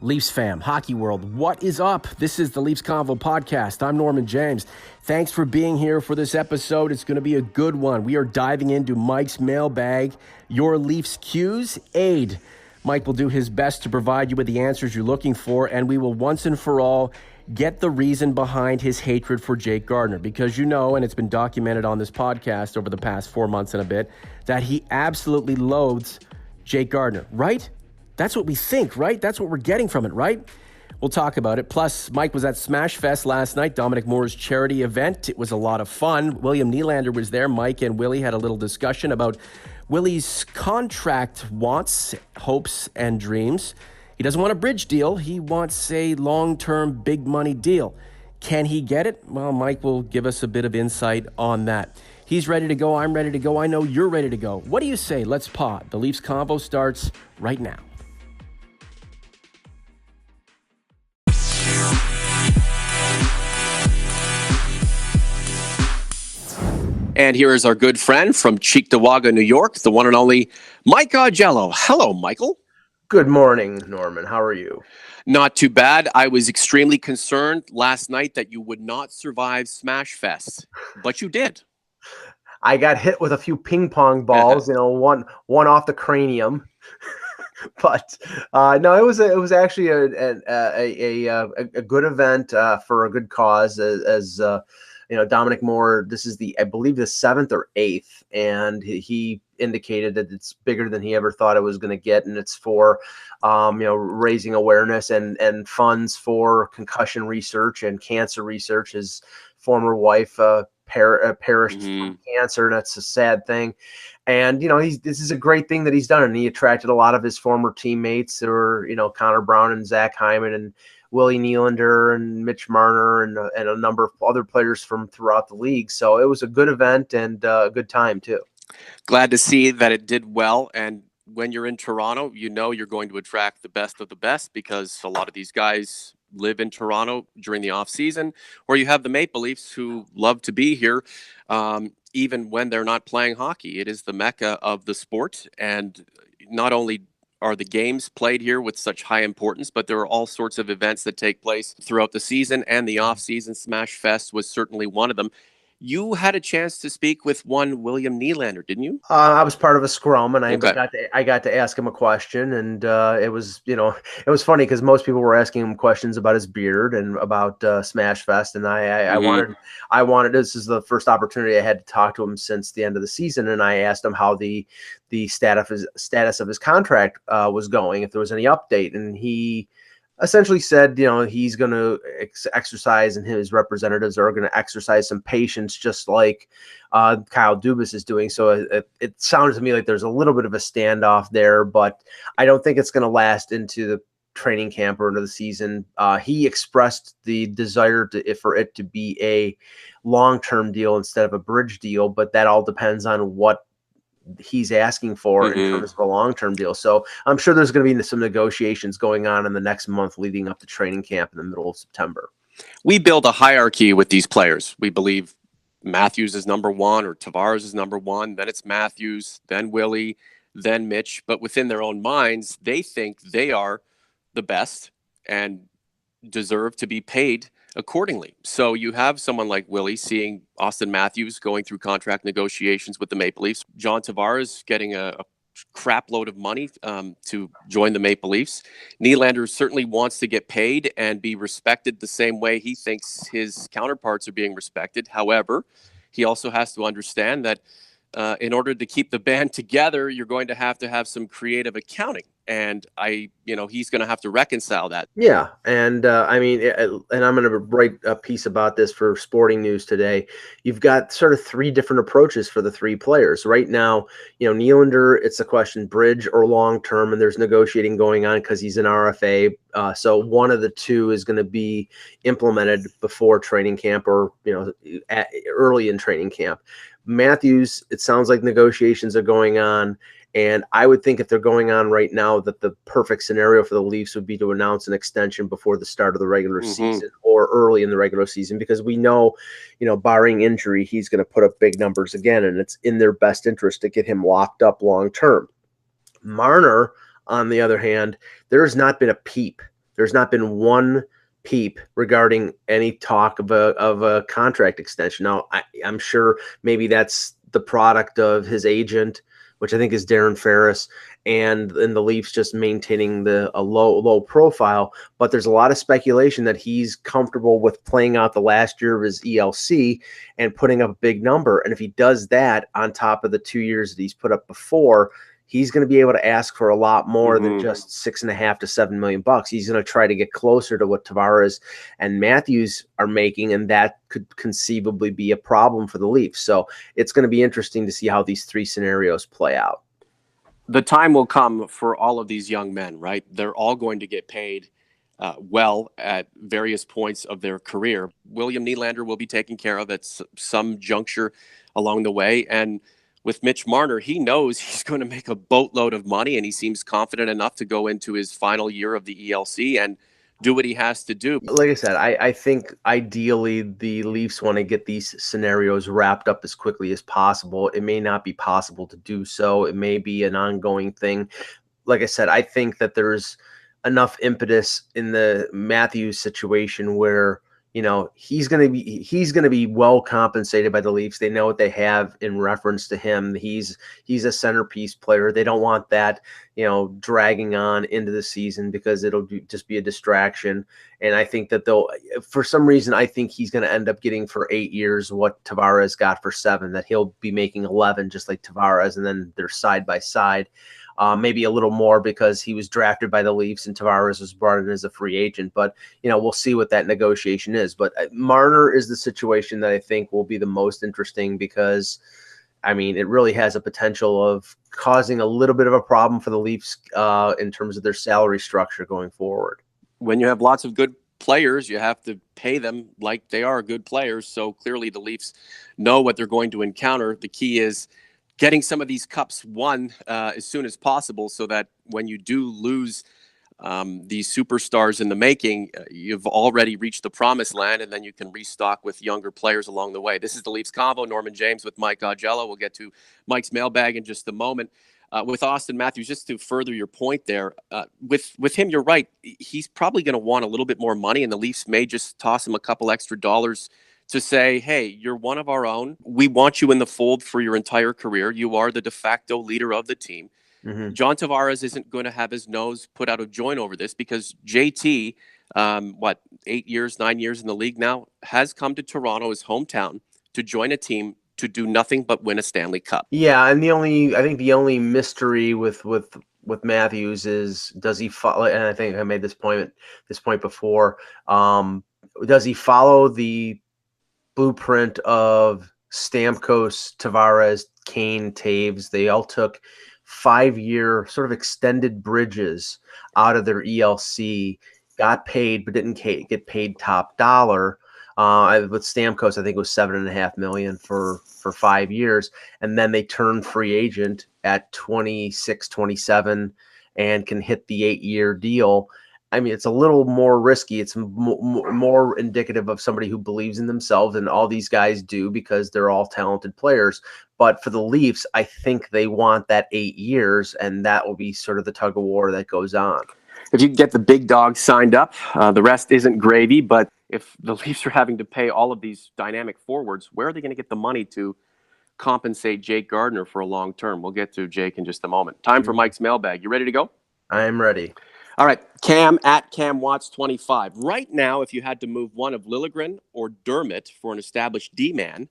Leafs fam, hockey world, what is up? This is the Leafs Convo podcast. I'm Norman James. Thanks for being here for this episode. It's going to be a good one. We are diving into Mike's mailbag, your Leafs Q's aid. Mike will do his best to provide you with the answers you're looking for, and we will once and for all get the reason behind his hatred for Jake Gardiner. Because you know, and it's been documented on this podcast over the past 4 months and a bit, that he absolutely loathes Jake Gardiner, right? That's what we think, right? That's what we're getting from it, right? We'll talk about it. Plus, Mike was at Smash Fest last night, Dominic Moore's charity event. It was a lot of fun. William Nylander was there. Mike and Willy had a little discussion about Willy's contract wants, hopes, and dreams. He doesn't want a bridge deal. He wants a long-term, big money deal. Can he get it? Well, Mike will give us a bit of insight on that. He's ready to go. I'm ready to go. I know you're ready to go. What do you say? Let's pod. The Leafs Convo starts right now. And here is our good friend from Cheektowaga, New York, the one and only Mike Augello. Hello, Michael. Good morning, Norman. How are you? Not too bad. I was extremely concerned last night that you would not survive Smash Fest, but you did. I got hit with a few ping pong balls, one off the cranium. But no, it was actually a good event for a good cause. As Dominic Moore, this is I believe the 7th or 8th, and he indicated that it's bigger than he ever thought it was going to get, and it's for raising awareness and funds for concussion research and cancer research. His former wife perished from cancer, and that's a sad thing. And this is a great thing that he's done, and he attracted a lot of his former teammates, who were Connor Brown and Zach Hyman and Willy Nylander and Mitch Marner and a number of other players from throughout the league. So it was a good event and a good time too. Glad to see that it did well. And when you're in Toronto, you're going to attract the best of the best, because a lot of these guys live in Toronto during the off season, or you have the Maple Leafs who love to be here, even when they're not playing hockey. It is the mecca of the sport. And not only are the games played here with such high importance, but there are all sorts of events that take place throughout the season and the off season. Smash Fest was certainly one of them. You had a chance to speak with one William Nylander, didn't you? I was part of a scrum, and I got to ask him a question, and it was funny because most people were asking him questions about his beard and about Smash Fest, and I wanted this is the first opportunity I had to talk to him since the end of the season, and I asked him how the status of his contract was going, if there was any update, and he essentially said, he's going to exercise, and his representatives are going to exercise some patience, just like Kyle Dubas is doing. So it sounded to me like there's a little bit of a standoff there, but I don't think it's going to last into the training camp or into the season. He expressed the desire for it to be a long-term deal instead of a bridge deal, but that all depends on what he's asking for in terms of a long-term deal. So I'm sure there's going to be some negotiations going on in the next month leading up to training camp in the middle of September. We build a hierarchy with these players. We believe Matthews is number one, or Tavares is number one. Then it's Matthews, then Willy, then Mitch. But within their own minds, they think they are the best and deserve to be paid accordingly. So you have someone like Willy seeing Austin Matthews going through contract negotiations with the Maple Leafs, John Tavares getting a crap load of money to join the Maple Leafs. Nylander certainly wants to get paid and be respected the same way he thinks his counterparts are being respected. However, he also has to understand that in order to keep the band together, you're going to have some creative accounting. And he's going to have to reconcile that. Yeah. And and I'm going to write a piece about this for Sporting News today. You've got sort of three different approaches for the three players right now. Nylander, it's a question, bridge or long-term, and there's negotiating going on because he's an RFA. So one of the two is going to be implemented before training camp or, early in training camp. Matthews, it sounds like negotiations are going on. And I would think if they're going on right now, that the perfect scenario for the Leafs would be to announce an extension before the start of the regular season or early in the regular season, because we know, barring injury, he's going to put up big numbers again, and it's in their best interest to get him locked up long term. Marner, on the other hand, there has not been a peep there's not been one peep regarding any talk of a contract extension. Now, I'm sure maybe that's the product of his agent, which I think is Darren Ferris, and the Leafs just maintaining a low profile. But there's a lot of speculation that he's comfortable with playing out the last year of his ELC and putting up a big number. And if he does that on top of the 2 years that he's put up before, he's going to be able to ask for a lot more than just $6.5 to $7 million. He's going to try to get closer to what Tavares and Matthews are making, and that could conceivably be a problem for the Leafs. So it's going to be interesting to see how these three scenarios play out. The time will come for all of these young men, right? They're all going to get paid well at various points of their career. William Nylander will be taken care of at some juncture along the way, and with Mitch Marner, he knows he's going to make a boatload of money, and he seems confident enough to go into his final year of the ELC and do what he has to do. Like I said, I think ideally the Leafs want to get these scenarios wrapped up as quickly as possible. It may not be possible to do so. It may be an ongoing thing. Like I said, I think that there's enough impetus in the Matthews situation where, you know, he's going to be well compensated by the Leafs. They know what they have in reference to him. He's a centerpiece player. They don't want that, you know, dragging on into the season because it'll just be a distraction. And I think that for some reason, I think he's going to end up getting for 8 years what Tavares got for 7, that he'll be making 11, just like Tavares. And then they're side by side. Maybe a little more because he was drafted by the Leafs and Tavares was brought in as a free agent. But, you know, we'll see what that negotiation is. But Marner is the situation that I think will be the most interesting because, I mean, it really has a potential of causing a little bit of a problem for the Leafs in terms of their salary structure going forward. When you have lots of good players, you have to pay them like they are good players. So clearly the Leafs know what they're going to encounter. The key is getting some of these cups won as soon as possible so that when you do lose these superstars in the making, you've already reached the promised land, and then you can restock with younger players along the way. This is the Leafs Convo. Norman James with Mike Augello. We'll get to Mike's mailbag in just a moment. With Austin Matthews, just to further your point there, with him, you're right. He's probably going to want a little bit more money, and the Leafs may just toss him a couple extra dollars to say, hey, you're one of our own. We want you in the fold for your entire career. You are the de facto leader of the team. Mm-hmm. John Tavares isn't going to have his nose put out of joint over this because JT, 8 years, 9 years in the league now, has come to Toronto, his hometown, to join a team to do nothing but win a Stanley Cup. Yeah, and I think the only mystery with Matthews is, does he follow? And I think I made this point before. Does he follow the blueprint of Stamkos, Tavares, Kane, Taves? They all took 5-year sort of extended bridges out of their ELC, got paid but didn't get paid top dollar. With Stamkos, I think it was $7.5 million for 5 years, and then they turned free agent at 26, 27, and can hit the 8-year deal. I mean, it's a little more risky. It's more indicative of somebody who believes in themselves, and all these guys do because they're all talented players. But for the Leafs, I think they want that 8 years, and that will be sort of the tug of war that goes on. If you can get the big dogs signed up, the rest isn't gravy. But if the Leafs are having to pay all of these dynamic forwards, where are they going to get the money to compensate Jake Gardiner for a long term? We'll get to Jake in just a moment. Time for Mike's mailbag. You ready to go? I'm ready. All right, Cam at CamWatts25. Right now, if you had to move one of Liljegren or Dermott for an established D-man,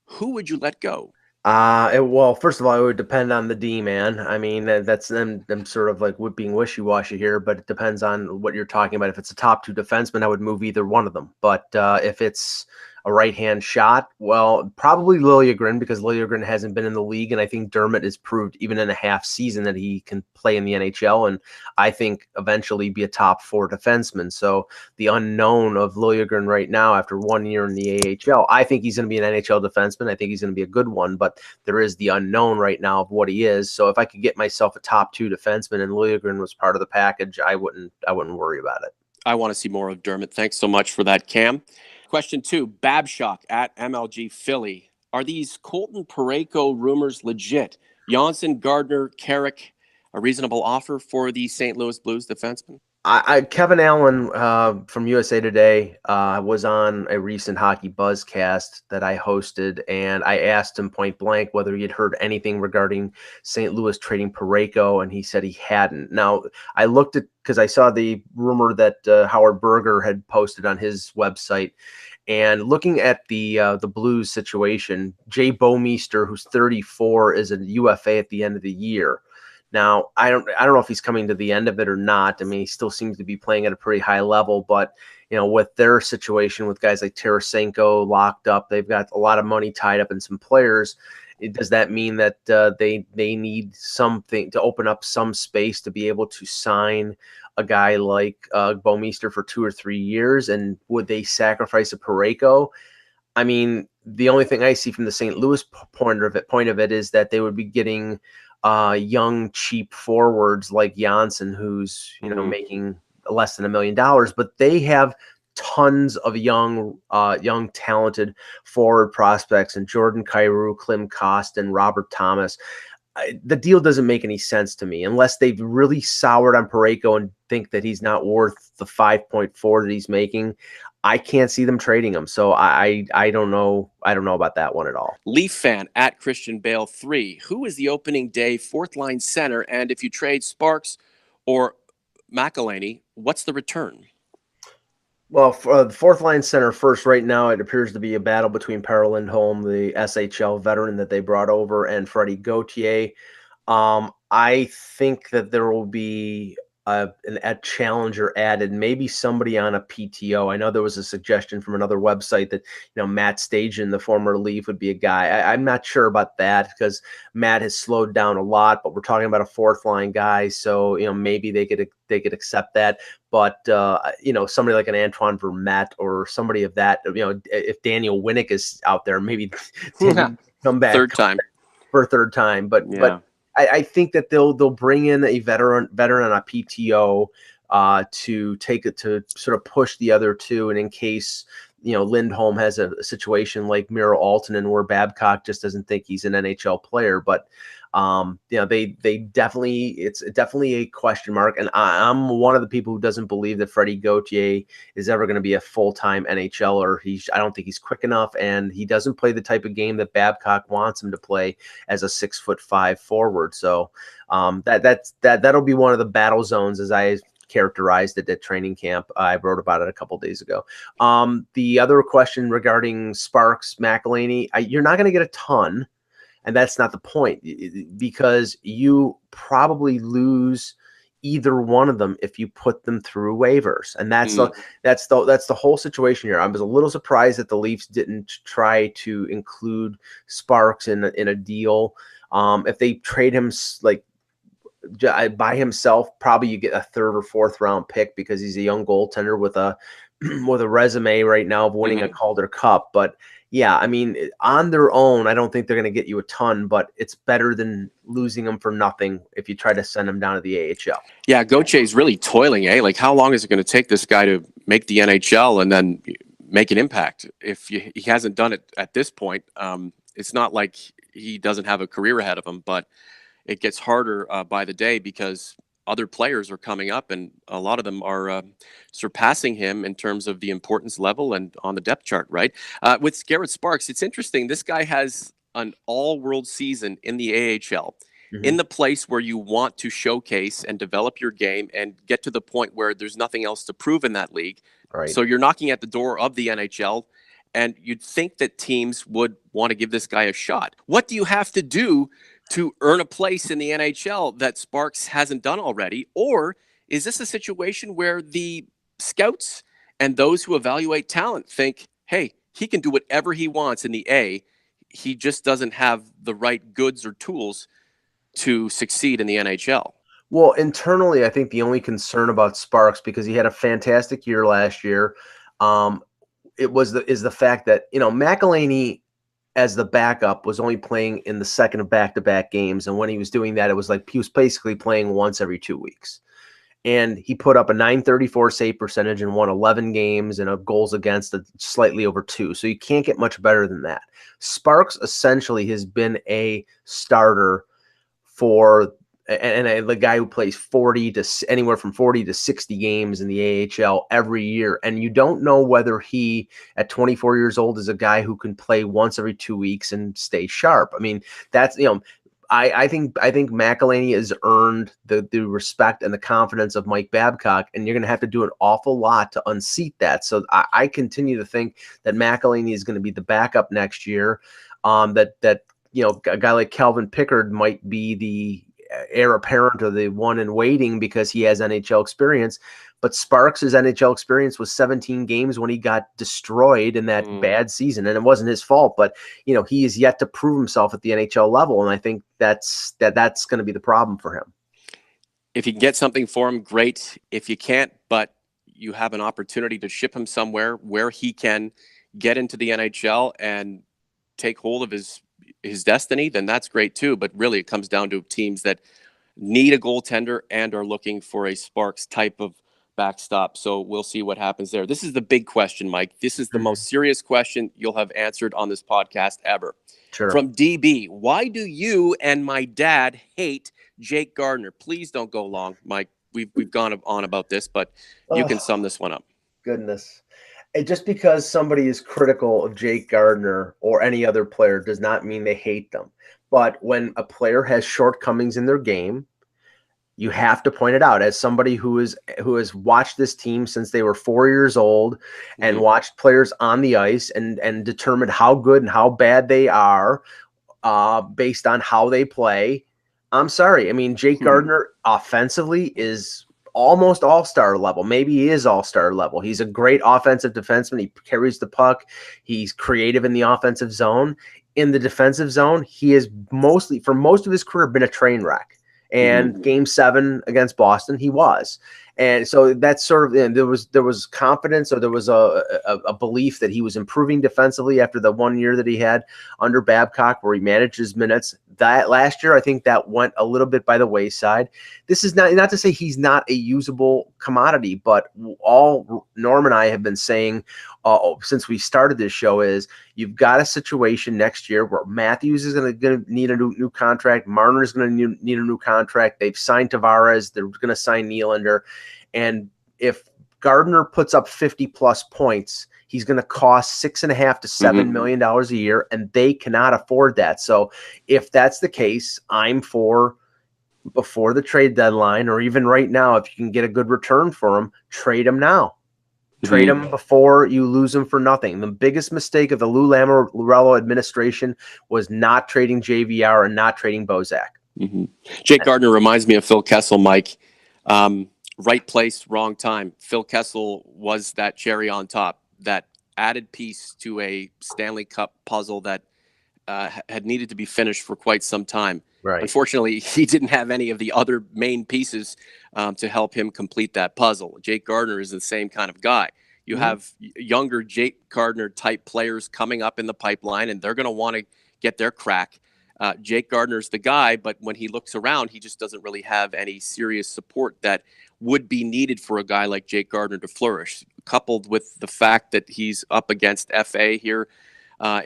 who would you let go? Well, first of all, it would depend on the D-man. I mean, that's them sort of like being wishy-washy here, but it depends on what you're talking about. If it's a top 2 defenseman, I would move either one of them. But if it's a right-hand shot, well, probably Liljegren, because Liljegren hasn't been in the league, and I think Dermott has proved even in a half season that he can play in the NHL, and I think eventually be a top 4 defenseman. So the unknown of Liljegren right now after 1 year in the AHL, I think he's going to be an NHL defenseman. I think he's going to be a good one, but there is the unknown right now of what he is. So if I could get myself a top 2 defenseman and Liljegren was part of the package, I wouldn't worry about it. I want to see more of Dermott. Thanks so much for that, Cam. Question 2, Babshock at MLG Philly. Are these Colton Parayko rumors legit? Janssen, Gardiner, Carrick, a reasonable offer for the St. Louis Blues defenseman? Kevin Allen from USA Today was on a recent Hockey Buzzcast that I hosted, and I asked him point blank whether he had heard anything regarding St. Louis trading Parayko, and he said he hadn't. Now, I looked at, because I saw the rumor that Howard Berger had posted on his website, and looking at the Blues situation, Jay Bouwmeester, who's 34, is a UFA at the end of the year. Now, I don't know if he's coming to the end of it or not. I mean, he still seems to be playing at a pretty high level, but with their situation with guys like Tarasenko locked up, they've got a lot of money tied up in some players. Does that mean that they need something to open up some space to be able to sign a guy like Bouwmeester for 2 or 3 years? And would they sacrifice a Parayko? I mean, the only thing I see from the St. Louis point of it is that they would be getting young, cheap forwards like Janssen, who's making less than $1 million, but they have tons of young, talented forward prospects, and Jordan Kyrou, Klim Kostin, Robert Thomas. The deal doesn't make any sense to me unless they've really soured on Parayko and think that he's not worth the 5.4 that he's making. I can't see them trading him. So I don't know. I don't know about that one at all. Leaf fan at Christian Bale 3. Who is the opening day fourth line center? And if you trade Sparks or McElhinney, what's the return? Well, for the fourth line center first, right now it appears to be a battle between Per Lindholm, the SHL veteran that they brought over, and Freddie Gauthier. I think that there will be a challenger added, maybe somebody on a PTO. I know there was a suggestion from another website that Matt Stajan, the former Leaf, would be a guy. I'm not sure about that because Matt has slowed down a lot, but we're talking about a fourth line guy, so maybe they could accept that. But somebody like an Antoine Vermette or somebody of that, if Daniel Winnick is out there, maybe come back for a third time. But I think that they'll bring in a veteran on a PTO to take it to sort of push the other two, and in case Lindholm has a situation like Miro Aaltonen where Babcock just doesn't think he's an NHL player, but they definitely, it's definitely a question mark, and I'm one of the people who doesn't believe that Freddie Gauthier is ever going to be a full-time NHLer. I don't think he's quick enough, and he doesn't play the type of game that Babcock wants him to play as a 6'5" forward. So that'll be one of the battle zones, as I characterized it at training camp. I wrote about it a couple days ago. The other question regarding Sparks, McElhinney, you're not going to get a ton. And that's not the point, because you probably lose either one of them if you put them through waivers. And that's the whole situation here. I was a little surprised that the Leafs didn't try to include Sparks in a deal. If they trade him like by himself, probably you get a third or fourth round pick because he's a young goaltender with a resume right now of winning a Calder Cup. But yeah, I mean, on their own, I don't think they're going to get you a ton, but it's better than losing them for nothing if you try to send them down to the AHL. Yeah, Gauthier is really toiling, eh? Like, how long is it going to take this guy to make the NHL and then make an impact? If he hasn't done it at this point, it's not like he doesn't have a career ahead of him, but it gets harder by the day because other players are coming up, and a lot of them are surpassing him in terms of the importance level and on the depth chart, right? With Garrett Sparks, it's interesting. This guy has an all-world season in the AHL, in the place where you want to showcase and develop your game and get to the point where there's nothing else to prove in that league. Right. So you're knocking at the door of the NHL, and you'd think that teams would want to give this guy a shot. What do you have to do to earn a place in the NHL that Sparks hasn't done already? Or is this a situation where the scouts and those who evaluate talent think, hey, he can do whatever he wants in the A, he just doesn't have the right goods or tools to succeed in the NHL? Well, internally, I think the only concern about Sparks, because he had a fantastic year last year, is the fact that, McElhinney as the backup was only playing in the second of back-to-back games. And when he was doing that, it was like he was basically playing once every 2 weeks. And he put up a .934 save percentage and won 11 games and a goals against slightly over 2. So you can't get much better than that. Sparks essentially has been a starter for the guy who plays anywhere from 40 to 60 games in the AHL every year, and you don't know whether he at 24 years old is a guy who can play once every 2 weeks and stay sharp. I mean, that's, I think McElhinney has earned the respect and the confidence of Mike Babcock, and you're going to have to do an awful lot to unseat that. So I continue to think that McElhinney is going to be the backup next year. That a guy like Calvin Pickard might be the heir apparent or the one in waiting because he has NHL experience. But Sparks' NHL experience was 17 games when he got destroyed in that bad season, and it wasn't his fault. But he is yet to prove himself at the NHL level, and I think that's going to be the problem for him. If you can get something for him, great. If you can't, but you have an opportunity to ship him somewhere where he can get into the NHL and take hold of his destiny, then that's great too. But really, it comes down to teams that need a goaltender and are looking for a Sparks type of backstop. So we'll see what happens there. This is the big question, Mike. This is the most serious question you'll have answered on this podcast ever. Sure. From DB, why do you and my dad hate Jake Gardiner? Please don't go long, Mike. We've gone on about this, but you can sum this one up. Goodness. Just because somebody is critical of Jake Gardiner or any other player does not mean they hate them. But when a player has shortcomings in their game, you have to point it out. As somebody who has watched this team since they were 4 years old and watched players on the ice and determined how good and how bad they are based on how they play. I'm sorry. I mean, Jake Gardiner offensively is almost all-star level. Maybe he is all-star level. He's a great offensive defenseman. He carries the puck. He's creative in the offensive zone. In the defensive zone, he is mostly, for most of his career, been a train wreck. And Game 7 against Boston, he was. And so that's sort of, there was confidence, or there was a belief that he was improving defensively after the 1 year that he had under Babcock, where he managed his minutes. That last year, I think that went a little bit by the wayside. This is not to say he's not a usable commodity, but all Norm and I have been saying since we started this show is you've got a situation next year where Matthews is going to need a new contract. Marner is going to need a new contract. They've signed Tavares. They're going to sign Nylander. And if Gardiner puts up 50-plus points, he's going to cost $6.5 to $7 million a year, and they cannot afford that. So if that's the case, I'm for, before the trade deadline, or even right now, if you can get a good return for him, trade him now. Trade him before you lose him for nothing. The biggest mistake of the Lou Lamoriello administration was not trading JVR and not trading Bozak. Jake Gardiner reminds me of Phil Kessel, Mike. Right place, wrong time. Phil Kessel was that cherry on top, that added piece to a Stanley Cup puzzle that had needed to be finished for quite some time. Right. Unfortunately, he didn't have any of the other main pieces to help him complete that puzzle. Jake Gardiner is the same kind of guy. You have younger Jake Gardiner type players coming up in the pipeline, and they're going to want to get their crack. Jake Gardiner's the guy, but when he looks around, he just doesn't really have any serious support that would be needed for a guy like Jake Gardiner to flourish, coupled with the fact that he's up against FA here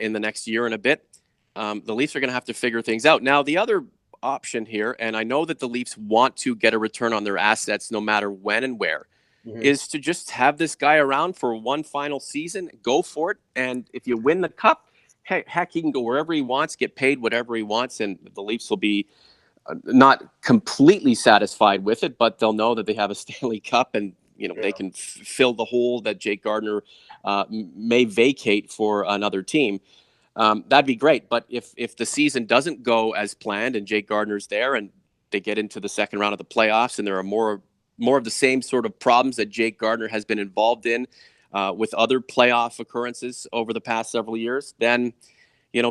in the next year and a bit. The Leafs are going to have to figure things out. Now, the other option here, and I know that the Leafs want to get a return on their assets no matter when and where, is to just have this guy around for one final season, go for it, and if you win the cup, heck, he can go wherever he wants, get paid whatever he wants, and the Leafs will be not completely satisfied with it, but they'll know that they have a Stanley Cup, and they can fill the hole that Jake Gardiner may vacate for another team. That'd be great. But if the season doesn't go as planned and Jake Gardiner's there and they get into the second round of the playoffs and there are more of the same sort of problems that Jake Gardiner has been involved in with other playoff occurrences over the past several years, then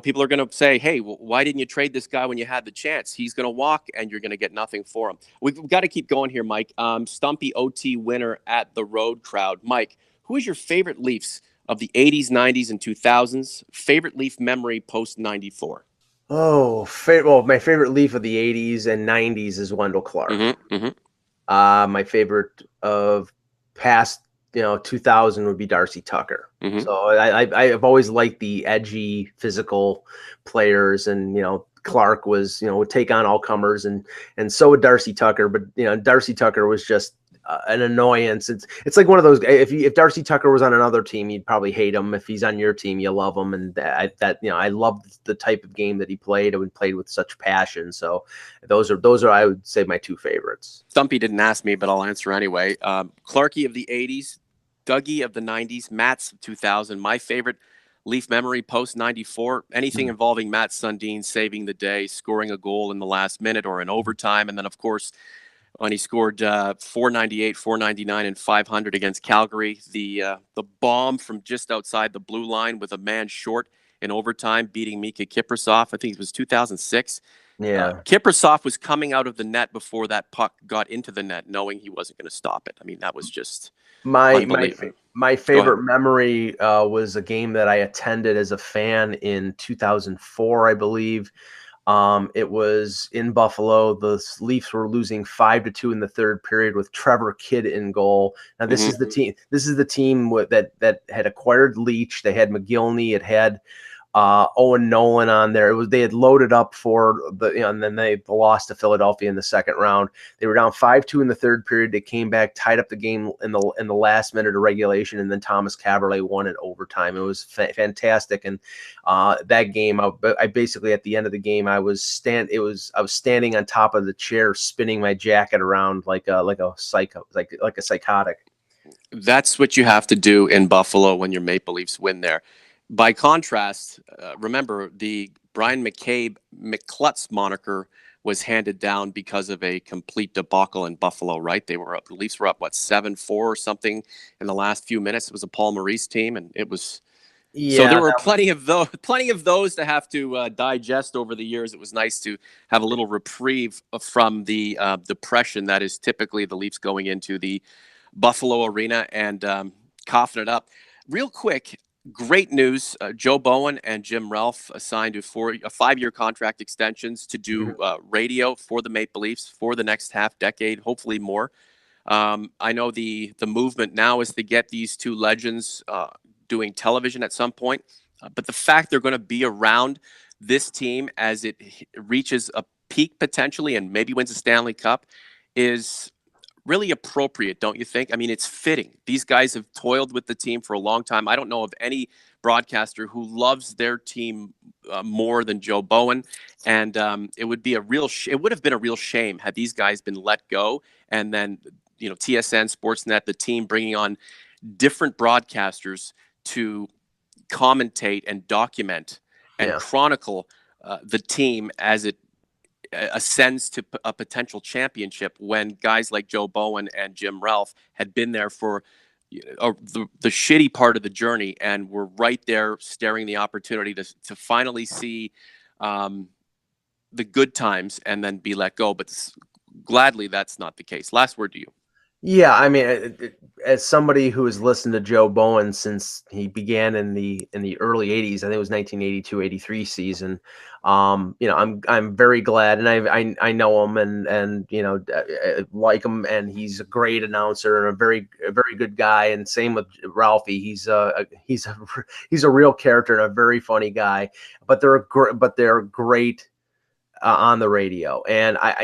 people are going to say, hey, why didn't you trade this guy when you had the chance? He's going to walk and you're going to get nothing for him. We've got to keep going here, Mike. Stumpy OT winner at the Road Crowd. Mike, who is your favorite Leafs of the 80s, 90s, and 2000s? Favorite Leaf memory post-94? Oh, well, my favorite Leaf of the 80s and 90s is Wendell Clark. My favorite of past 2000 would be Darcy Tucker. So I've always liked the edgy, physical players, and Clark was, would take on all comers, and so would Darcy Tucker. But Darcy Tucker was just an annoyance. It's like one of those. If Darcy Tucker was on another team, you'd probably hate him. If he's on your team, you love him. And I loved the type of game that he played, and played with such passion. So those are I would say my two favorites. Stumpy didn't ask me, but I'll answer anyway. Clarkie of the '80s, Dougie of the '90s, Matt's 2000. My favorite Leaf memory post 94, anything involving Matt Sundin saving the day, scoring a goal in the last minute or in overtime. And then, of course, when he scored 498, 499, and 500 against Calgary, the bomb from just outside the blue line with a man short in overtime, beating Mika Kiprasov. I think it was 2006. Yeah. Kiprasov was coming out of the net before that puck got into the net, knowing he wasn't going to stop it. I mean, that was just unbelievable. My favorite memory was a game that I attended as a fan in 2004, I believe. It was in Buffalo. The Leafs were losing 5-2 in the third period with Trevor Kidd in goal. Now this is the team. This is the team that had acquired Leach. They had McGillney. It had Owen Nolan on there. They had loaded up for and then they lost to Philadelphia in the second round. They were down 5-2 in the third period. They came back, tied up the game in the last minute of regulation, and then Thomas Caberlet won in overtime. It was fantastic. And that game, I basically at the end of the game, I was standing on top of the chair, spinning my jacket around like a psychotic. That's what you have to do in Buffalo when your Maple Leafs win there. By contrast, remember the Brian McCabe McClutz moniker was handed down because of a complete debacle in Buffalo, right? The Leafs were up, 7-4 or something in the last few minutes. It was a Paul Maurice team, and it was. Yeah, so there were plenty of those to have to digest over the years. It was nice to have a little reprieve from the depression that is typically the Leafs going into the Buffalo arena and coughing it up. Real quick. Great news. Joe Bowen and Jim Ralph signed a 5-year contract extensions to do radio for the Maple Leafs for the next half decade, hopefully more. I know the movement now is to get these two legends doing television at some point. But the fact they're going to be around this team as it reaches a peak potentially and maybe wins a Stanley Cup is really appropriate, don't you think? I mean, it's fitting. These guys have toiled with the team for a long time. I don't know of any broadcaster who loves their team more than Joe Bowen, and it would be it would have been a real shame had these guys been let go, and then TSN, Sportsnet, the team bringing on different broadcasters to commentate and document and chronicle the team as it ascends to a potential championship, when guys like Joe Bowen and Jim Ralph had been there for the shitty part of the journey and were right there staring the opportunity to finally see the good times and then be let go. But gladly, that's not the case. Last word to you. Yeah, I mean, as somebody who has listened to Joe Bowen since he began in the early '80s, I think it was 1982-83 season. I'm very glad, and I know him, and like him, and he's a great announcer and a very good guy. And same with Ralphie, he's a real character and a very funny guy. But they're great. On the radio. And I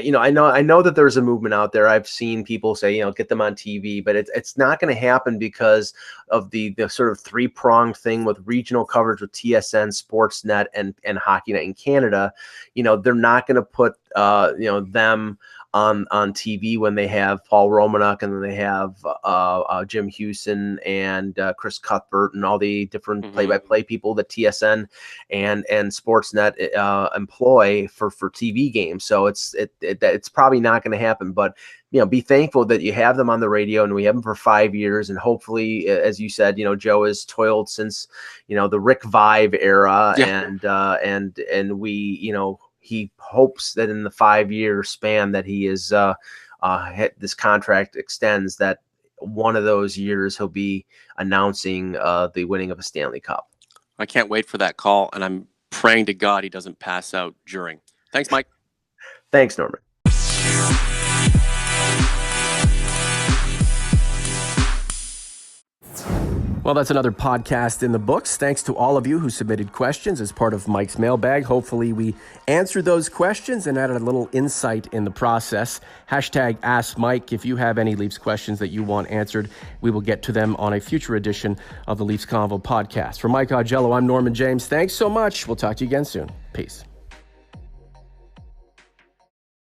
know that there's a movement out there. I've seen people say, get them on TV, but it's not going to happen because of the sort of 3-pronged thing with regional coverage with TSN, Sportsnet, and Hockey Night in Canada. They're not going to put them on TV when they have Paul Romanuk and then they have Jim Hewson and Chris Cuthbert and all the different play-by-play people that TSN and Sportsnet employ for TV games. So it's probably not going to happen. But be thankful that you have them on the radio, and we have them for 5 years. And hopefully, as you said, Joe has toiled since the Rick Vive era, and we he hopes that in the 5-year span that he is this contract extends, that one of those years he'll be announcing the winning of a Stanley Cup. I can't wait for that call, and I'm praying to God he doesn't pass out during. Thanks, Mike. Thanks, Norman. Well, that's another podcast in the books. Thanks to all of you who submitted questions as part of Mike's Mailbag. Hopefully we answered those questions and added a little insight in the process. Hashtag Ask Mike. If you have any Leafs questions that you want answered, we will get to them on a future edition of the Leafs Convo podcast. For Mike Augello, I'm Norman James. Thanks so much. We'll talk to you again soon. Peace.